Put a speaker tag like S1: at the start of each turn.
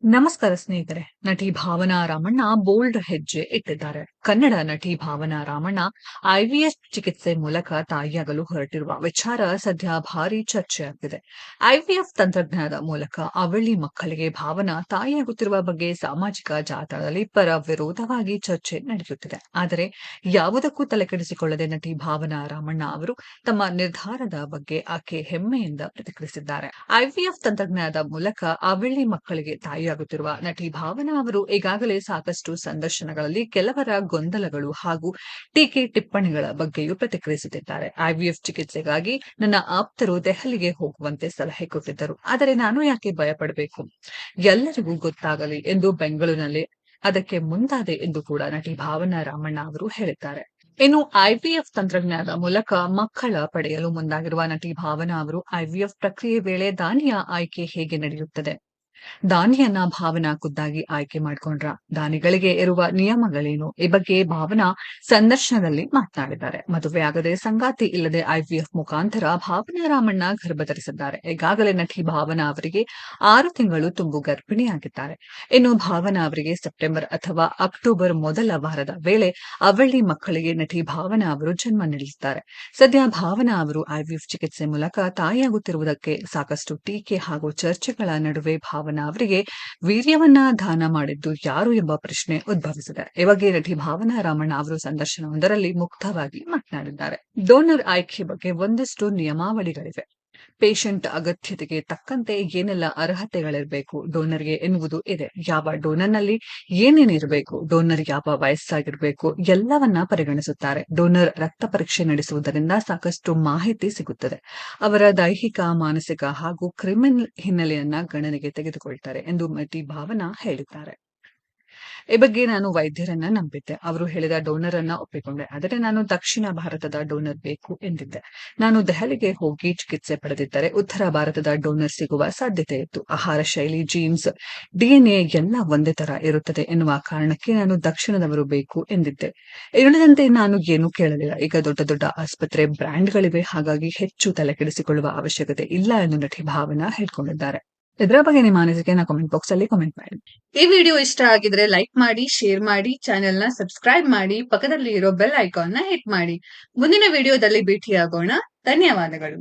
S1: ನಮಸ್ಕಾರ ಸ್ನೇಹಿತರೆ. ನಟಿ ಭಾವನಾ ರಾಮಣ್ಣ ಬೋಲ್ಡ್ ಹೆಜ್ಜೆ ಇಟ್ಟಿದ್ದಾರೆ. ಕನ್ನಡ ನಟಿ ಭಾವನಾ ರಾಮಣ್ಣ ಐವಿಎಫ್ ಚಿಕಿತ್ಸೆ ಮೂಲಕ ತಾಯಿಯಾಗಲು ಹೊರಟಿರುವ ವಿಚಾರ ಸದ್ಯ ಭಾರೀ ಚರ್ಚೆಯಾಗ್ತಿದೆ. ಐವಿಎಫ್ ತಂತ್ರಜ್ಞಾನದ ಮೂಲಕ ಅವಳಿ ಮಕ್ಕಳಿಗೆ ಭಾವನಾ ತಾಯಿಯಾಗುತ್ತಿರುವ ಬಗ್ಗೆ ಸಾಮಾಜಿಕ ಜಾಲತಾಣದಲ್ಲಿ ಪರ ವಿರೋಧವಾಗಿ ಚರ್ಚೆ ನಡೆಯುತ್ತಿದೆ. ಆದರೆ ಯಾವುದಕ್ಕೂ ತಲೆಕೆಡಿಸಿಕೊಳ್ಳದೆ ನಟಿ ಭಾವನಾ ರಾಮಣ್ಣ ಅವರು ತಮ್ಮ ನಿರ್ಧಾರದ ಬಗ್ಗೆ ಆಕೆ ಹೆಮ್ಮೆಯಿಂದ ಪ್ರತಿಕ್ರಿಯಿಸಿದ್ದಾರೆ. ಐವಿಎಫ್ ತಂತ್ರಜ್ಞಾನದ ಮೂಲಕ ಅವಳಿ ಮಕ್ಕಳಿಗೆ ತಾಯಿಯಾಗುತ್ತಿರುವ ನಟಿ ಭಾವನಾ ಅವರು ಈಗಾಗಲೇ ಸಾಕಷ್ಟು ಸಂದರ್ಶನಗಳಲ್ಲಿ ಕೆಲವರ ಗೊಂದಲಗಳು ಹಾಗೂ ಟೀಕೆ ಟಿಪ್ಪಣಿಗಳ ಬಗ್ಗೆಯೂ ಪ್ರತಿಕ್ರಿಯಿಸುತ್ತಿದ್ದಾರೆ. ಐವಿಎಫ್ ಚಿಕಿತ್ಸೆಗಾಗಿ ನನ್ನ ಆಪ್ತರು ದೆಹಲಿಗೆ ಹೋಗುವಂತೆ ಸಲಹೆ ಕೊಟ್ಟಿದ್ದರು. ಆದರೆ ನಾನು ಯಾಕೆ ಭಯಪಡಬೇಕು, ಎಲ್ಲರಿಗೂ ಗೊತ್ತಾಗಲಿ ಎಂದು ಬೆಂಗಳೂರಿನಲ್ಲಿ ಅದಕ್ಕೆ ಮುಂದಾದೆ ಎಂದು ಕೂಡ ನಟಿ ಭಾವನಾ ರಾಮಣ್ಣ ಅವರು ಹೇಳಿದ್ದಾರೆ. ಇನ್ನು ಐವಿಎಫ್ ತಂತ್ರಜ್ಞಾನದ ಮೂಲಕ ಮಕ್ಕಳ ಪಡೆಯಲು ಮುಂದಾಗಿರುವ ನಟಿ ಭಾವನಾ ಅವರು ಐವಿಎಫ್ ಪ್ರಕ್ರಿಯೆ ವೇಳೆ ದಾನಿಯ ಆಯ್ಕೆ ಹೇಗೆ ನಡೆಯುತ್ತದೆ, ದಾನಿಯನ್ನ ಭಾವನಾ ಖುದ್ದಾಗಿ ಆಯ್ಕೆ ಮಾಡಿಕೊಂಡ್ರ, ದಾನಿಗಳಿಗೆ ಇರುವ ನಿಯಮಗಳೇನು, ಈ ಬಗ್ಗೆ ಭಾವನಾ ಸಂದರ್ಶನದಲ್ಲಿ ಮಾತನಾಡಿದ್ದಾರೆ. ಮದುವೆಯಾಗದೆ ಸಂಗಾತಿ ಇಲ್ಲದೆ ಐವಿಎಫ್ ಮುಖಾಂತರ ಭಾವನಾ ರಾಮಣ್ಣ ಗರ್ಭ ಧರಿಸಿದ್ದಾರೆ. ಈಗಾಗಲೇ ನಟಿ ಭಾವನಾ ಅವರಿಗೆ 6 ತಿಂಗಳು ತುಂಬು ಗರ್ಭಿಣಿಯಾಗಿದ್ದಾರೆ. ಇನ್ನು ಭಾವನಾ ಅವರಿಗೆ ಸೆಪ್ಟೆಂಬರ್ ಅಥವಾ ಅಕ್ಟೋಬರ್ ಮೊದಲ ವಾರದ ವೇಳೆ ಅವಳಿ ಮಕ್ಕಳಿಗೆ ನಟಿ ಭಾವನಾ ಅವರು ಜನ್ಮ ನೀಡಲಿದ್ದಾರೆ. ಸದ್ಯ ಭಾವನಾ ಅವರು ಐವಿಎಫ್ ಚಿಕಿತ್ಸೆ ಮೂಲಕ ತಾಯಿಯಾಗುತ್ತಿರುವುದಕ್ಕೆ ಸಾಕಷ್ಟು ಟೀಕೆ ಹಾಗೂ ಚರ್ಚೆಗಳ ನಡುವೆ ಭಾವನಾ ಅವರಿಗೆ ವೀರ್ಯವನ್ನ ದಾನ ಮಾಡಿದ್ದು ಯಾರು ಎಂಬ ಪ್ರಶ್ನೆ ಉದ್ಭವಿಸಿದೆ. ಈ ಬಗ್ಗೆ ನಟಿ ಭಾವನಾ ರಾಮಣ್ಣ ಅವರು ಸಂದರ್ಶನವೊಂದರಲ್ಲಿ ಮುಕ್ತವಾಗಿ ಮಾತನಾಡಿದ್ದಾರೆ. ಡೋನರ್ ಆಯ್ಕೆ ಬಗ್ಗೆ ಒಂದಷ್ಟು ನಿಯಮಾವಳಿಗಳಿವೆ. ಪೇಷಂಟ್ ಅಗತ್ಯತೆಗೆ ತಕ್ಕಂತೆ ಏನೆಲ್ಲ ಅರ್ಹತೆಗಳಿರಬೇಕು ಡೋನರ್ಗೆ ಎನ್ನುವುದು ಇದೆ. ಯಾವ ಡೋನರ್ನಲ್ಲಿ ಏನೇನಿರಬೇಕು, ಡೋನರ್ ಯಾವ ವಯಸ್ಸಾಗಿರಬೇಕು ಎಲ್ಲವನ್ನ ಪರಿಗಣಿಸುತ್ತಾರೆ. ಡೋನರ್ ರಕ್ತ ಪರೀಕ್ಷೆ ನಡೆಸುವುದರಿಂದ ಸಾಕಷ್ಟು ಮಾಹಿತಿ ಸಿಗುತ್ತದೆ. ಅವರ ದೈಹಿಕ, ಮಾನಸಿಕ ಹಾಗೂ ಕ್ರಿಮಿನಲ್ ಹಿನ್ನೆಲೆಯನ್ನ ಗಣನೆಗೆ ತೆಗೆದುಕೊಳ್ತಾರೆ ಎಂದು ನಟಿ ಭಾವನಾ ಹೇಳಿದ್ದಾರೆ. ಈ ಬಗ್ಗೆ ನಾನು ವೈದ್ಯರನ್ನ ನಂಬಿದ್ದೆ. ಅವರು ಹೇಳಿದ ಡೋನರ್ ಅನ್ನ ಒಪ್ಪಿಕೊಂಡೆ. ಆದರೆ ನಾನು ದಕ್ಷಿಣ ಭಾರತದ ಡೋನರ್ ಬೇಕು ಎಂದಿದ್ದೆ. ನಾನು ದೆಹಲಿಗೆ ಹೋಗಿ ಚಿಕಿತ್ಸೆ ಪಡೆದಿದ್ದರೆ ಉತ್ತರ ಭಾರತದ ಡೋನರ್ ಸಿಗುವ ಸಾಧ್ಯತೆ ಇತ್ತು. ಆಹಾರ ಶೈಲಿ, ಜೀನ್ಸ್, ಡಿಎನ್ಎ ಎಲ್ಲ ಒಂದೇ ತರ ಇರುತ್ತದೆ ಎನ್ನುವ ಕಾರಣಕ್ಕೆ ನಾನು ದಕ್ಷಿಣದವರು ಬೇಕು ಎಂದಿದ್ದೆ. ಉಳಿದಂತೆ ನಾನು ಏನೂ ಕೇಳಲಿಲ್ಲ. ಈಗ ದೊಡ್ಡ ದೊಡ್ಡ ಆಸ್ಪತ್ರೆ, ಬ್ರ್ಯಾಂಡ್ಗಳಿವೆ. ಹಾಗಾಗಿ ಹೆಚ್ಚು ತಲೆಕೆಡಿಸಿಕೊಳ್ಳುವ ಅವಶ್ಯಕತೆ ಇಲ್ಲ ಎಂದು ನಟಿ ಭಾವನಾ ಹೇಳಿಕೊಂಡಿದ್ದಾರೆ. ಇದರ ಬಗ್ಗೆ ನಿಮ್ಮ ಅನಿಸಿಕೆಯನ್ನ ಕಾಮೆಂಟ್ ಬಾಕ್ಸ್ ಅಲ್ಲಿ ಕಾಮೆಂಟ್ ಮಾಡಿ. ಈ ವಿಡಿಯೋ ಇಷ್ಟ ಆಗಿದ್ರೆ ಲೈಕ್ ಮಾಡಿ, ಶೇರ್ ಮಾಡಿ, ಚಾನೆಲ್ ನ ಸಬ್ಸ್ಕ್ರೈಬ್ ಮಾಡಿ, ಪಕ್ಕದಲ್ಲಿ ಇರೋ ಬೆಲ್ ಐಕಾನ್ ನ ಹಿಟ್ ಮಾಡಿ. ಮುಂದಿನ ವಿಡಿಯೋದಲ್ಲಿ ಭೇಟಿಯಾಗೋಣ. ಧನ್ಯವಾದಗಳು.